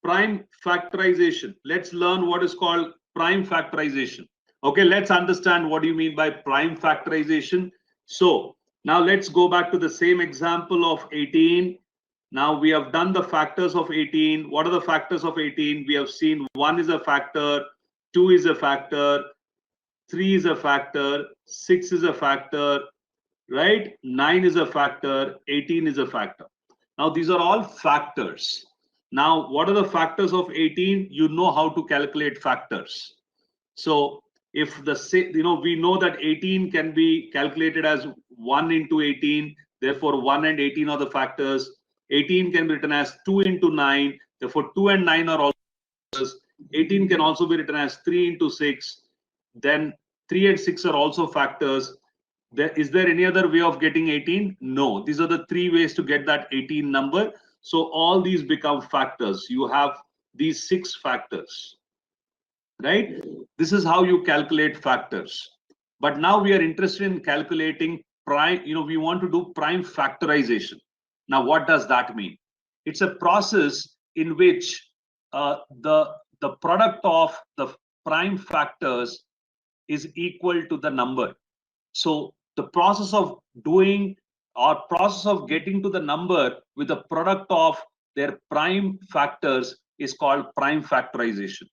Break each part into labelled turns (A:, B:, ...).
A: prime factorization. Let's learn what is called prime factorization. Okay, let's understand what do you mean by prime factorization. So now let's go back to the same example of 18. Now we have done the factors of 18. What are the factors of 18? We have seen 1 is a factor, 2 is a factor, 3 is a factor, 6 is a factor, right? 9 is a factor, 18 is a factor. Now these are all factors. Now what are the factors of 18? You know how to calculate factors. So if we know that 18 can be calculated as 1 into 18, therefore 1 and 18 are the factors. 18 can be written as 2 into 9, therefore 2 and 9 are also factors. 18 can also be written as 3 into 6, then 3 and 6 are also factors. Is there any other way of getting 18? No, these are the 3 ways to get that 18 number. So all these become factors. You have these 6 factors, right? This is how you calculate factors. But now we are interested in calculating prime, we want to do prime factorization. Now what does that mean? It's a process in which the product of the prime factors is equal to the number. So the process of doing or process of getting to the number with the product of their prime factors is called prime factorization.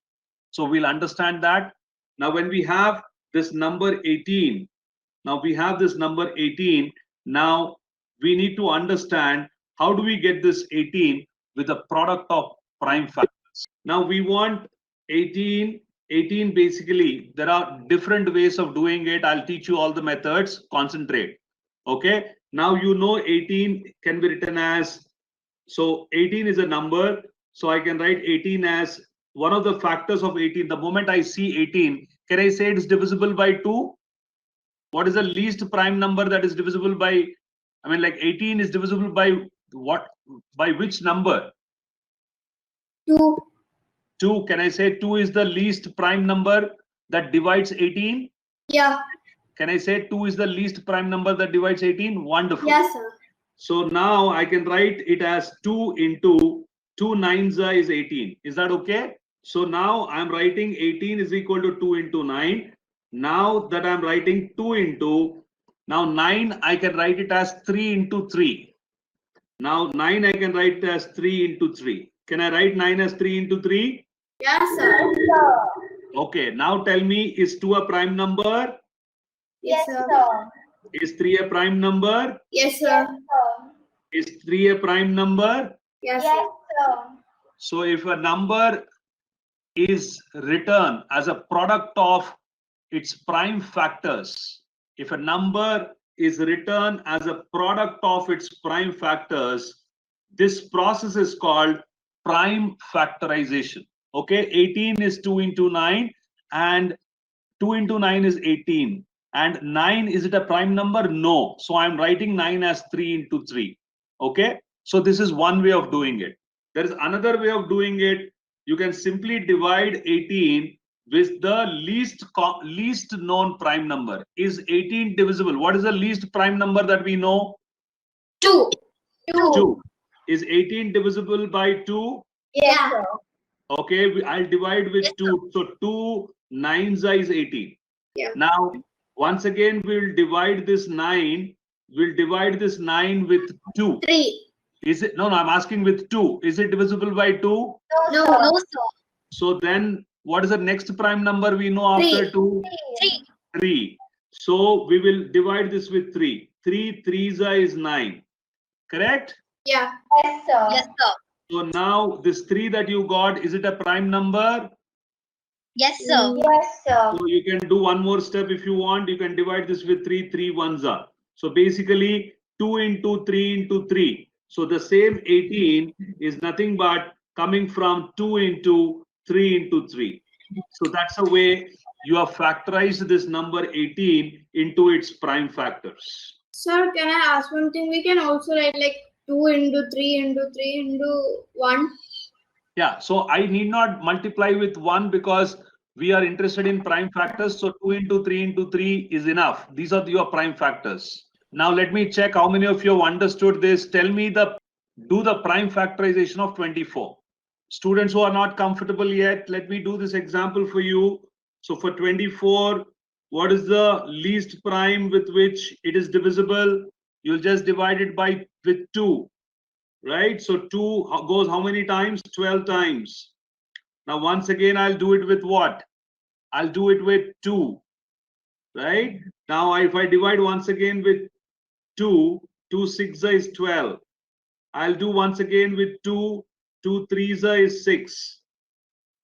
A: So we'll understand that. Now when we have this number 18, now we need to understand how do we get this 18 with the product of prime factors. Now we want 18 basically, there are different ways of doing it. I'll teach you all the methods. Concentrate. Okay. Now 18 can be written as, so 18 is a number. So I can write 18 as one of the factors of 18. The moment I see 18, can I say it's divisible by 2? What is the least prime number that is divisible by, 18 is divisible by what? By which number?
B: 2.
A: 2. Can I say 2 is the least prime number that divides 18?
B: Yeah.
A: Can I say 2 is the least prime number that divides 18? Wonderful.
B: Yes, sir.
A: So now I can write it as 2 into 2 9s is 18. Is that okay? So now I'm writing 18 is equal to 2 into 9. Now that I'm writing 2 into, now 9 I can write it as 3 into 3. Now 9 I can write it as 3 into 3. Can I write 9 as 3 into 3?
B: Yes, sir.
A: Okay, now tell me, is 2 a prime number?
B: Yes, sir.
A: Is 3 a prime number?
B: Yes, sir.
A: Is 3 a prime number?
B: Yes, sir.
A: So if a number is written as a product of its prime factors, if a number is written as a product of its prime factors, this process is called prime factorization. Okay, 18 is 2 into 9 and 2 into 9 is 18. And 9, is it a prime number? No. So I'm writing 9 as 3 into 3. Okay, so this is one way of doing it. There is another way of doing it. You can simply divide 18 with the least known prime number. Is 18 divisible? What is the least prime number that we know?
B: 2.
A: 2. Is 18 divisible by 2?
B: Yeah.
A: Okay, I'll divide with 2. So 2 9s is 18.
B: Yeah.
A: Now, once again, we'll divide this 9. We'll divide this 9 with 2.
B: 3.
A: Is it? No, I'm asking with 2. Is it divisible by 2?
B: No, sir.
A: So then what is the next prime number we know after 2?
B: 3.
A: 3. So we will divide this with 3. 3 3s is 9. Correct?
B: Yeah. Yes, sir. Yes, sir.
A: So now this 3 that you got, is it a prime number?
B: Yes, sir.
C: Yes, sir.
A: So you can do one more step if you want. You can divide this with 3 3 1s are. So basically 2 into 3 into 3. So the same 18 is nothing but coming from 2 into 3 into 3. So that's the way you have factorized this number 18 into its prime factors.
B: Sir, can I ask one thing? We can also write like 2 into 3 into 3 into 1.
A: Yeah, so I need not multiply with 1 because we are interested in prime factors. So 2 into 3 into 3 is enough. These are your prime factors. Now let me check how many of you have understood this. Tell me do the prime factorization of 24. students who are not comfortable yet, let me do this example for you. So for 24, what is the least prime with which it is divisible? You'll just divide it by with 2, right? So 2 goes how many times? 12 times. Now once again, I'll do it with what? I'll do it with 2, right? Now if I divide once again with 2, 2 6 is 12. I'll do once again with 2, 2 3 is 6.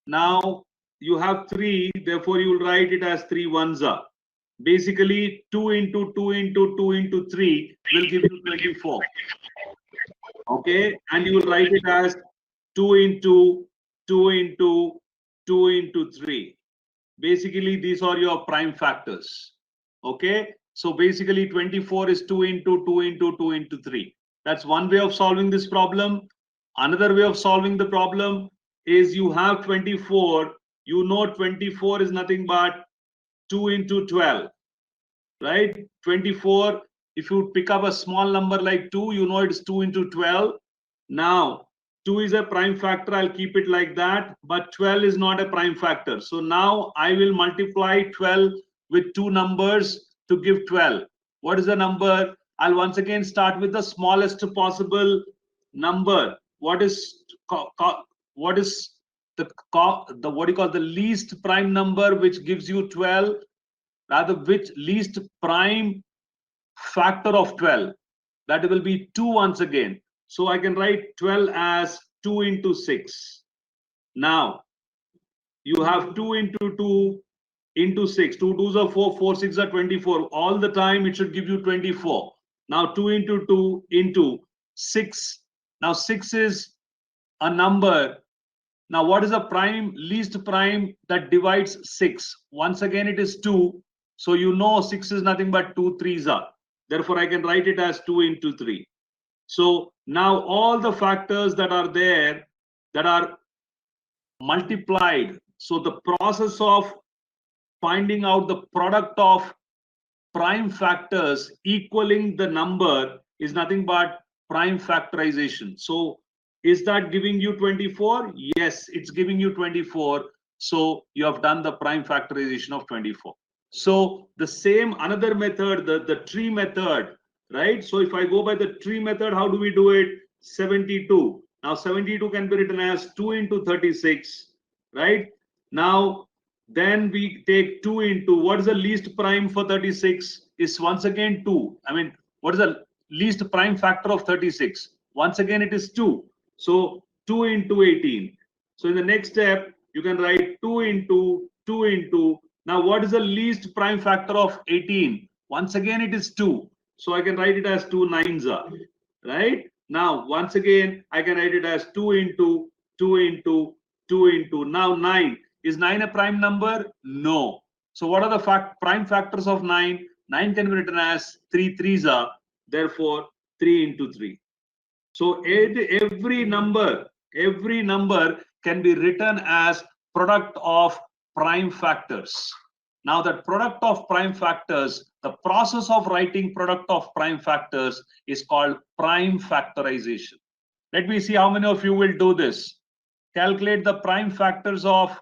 A: Now you have 3, therefore you will write it as 3 1s are. Basically 2 into 2 into 2 into 3 will give you 24. Okay, and you will write it as 2 into 2 into 2 into 3. Basically these are your prime factors. Okay, so basically 24 is 2 into 2 into 2 into 3. That's one way of solving this problem. Another way of solving the problem is you have 24, you know 24 is nothing but 2 into 12, right? 24, if you pick up a small number like 2, you know it's 2 into 12. Now 2 is a prime factor, I'll keep it like that, but 12 is not a prime factor. So now I will multiply 12 with 2 numbers to give 12. What is the number? I'll once again start with the smallest possible number. What is the what do you call the least prime number which gives you 12? Rather, which least prime factor of 12? That will be 2 once again. So I can write 12 as 2 into 6. Now you have 2 into 2 into 6. 2 2s are 4, 4 6 are 24. All the time it should give you 24. Now 2 into 2 into 6. Now 6 is a number. Now what is the prime, least prime that divides 6? Once again it is 2. So you know 6 is nothing but 2 3s are. Therefore I can write it as 2 into 3. So now all the factors that are there that are multiplied. So the process of finding out the product of prime factors equaling the number is nothing but prime factorization. So is that giving you 24? Yes, it's giving you 24. So you have done the prime factorization of 24. So the same another method, the tree method, right? So if I go by the tree method, how do we do it? 72. Now 72 can be written as 2 into 36, right? Now then we take 2 into what is the least prime for 36 is once again 2. I mean, what is the least prime factor of 36? Once again it is 2. So 2 into 18. So in the next step you can write 2 into 2 into. Now what is the least prime factor of 18? Once again it is 2. So I can write it as 2 9s are, right? Now once again I can write it as 2 into 2 into 2 into. Now 9. Is 9 a prime number? No. So what are the prime factors of 9? 9 can be written as 3 3s are, therefore 3 into 3. So every number can be written as product of prime factors. Now that product of prime factors, the process of writing product of prime factors is called prime factorization. Let me see how many of you will do this. Calculate the prime factors of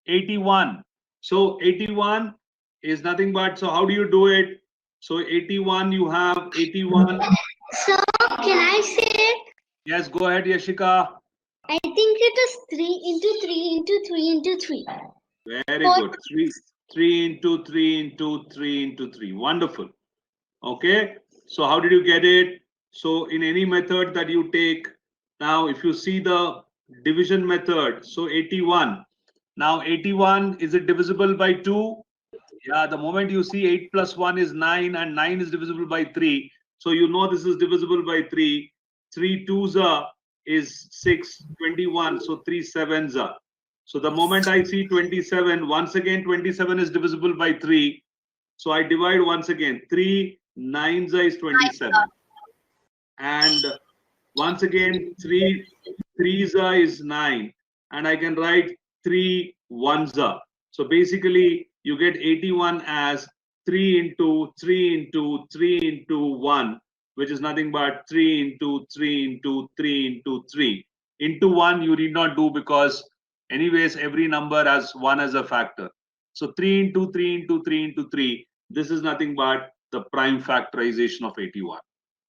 A: 81. So 81 is nothing but, so how do you do it? So 81, you have 81.
C: So can I say it?
A: Yes, go ahead, Yashika.
C: I think it is 3 into 3 into 3 into 3.
A: Very good. 3 into 3 into 3 into 3. Wonderful. Okay. So how did you get it? So in any method that you take, now if you see the division method, so 81. Now 81, is it divisible by 2? Yeah, the moment you see 8 plus 1 is 9 and 9 is divisible by 3. So you know this is divisible by 3. 3 2s are is 6, 21. So 3 7s are. So the moment I see 27, once again 27 is divisible by 3. So I divide once again. 3 9s is 27. And once again 3 3s is 9. And I can write 3 1s are. So basically you get 81 as 3 into 3 into 3 into 1, which is nothing but 3 into 3 into 3 into 3. Into 1 you need not do, because anyways every number has 1 as a factor. So 3 into 3 into 3 into 3, this is nothing but the prime factorization of 81.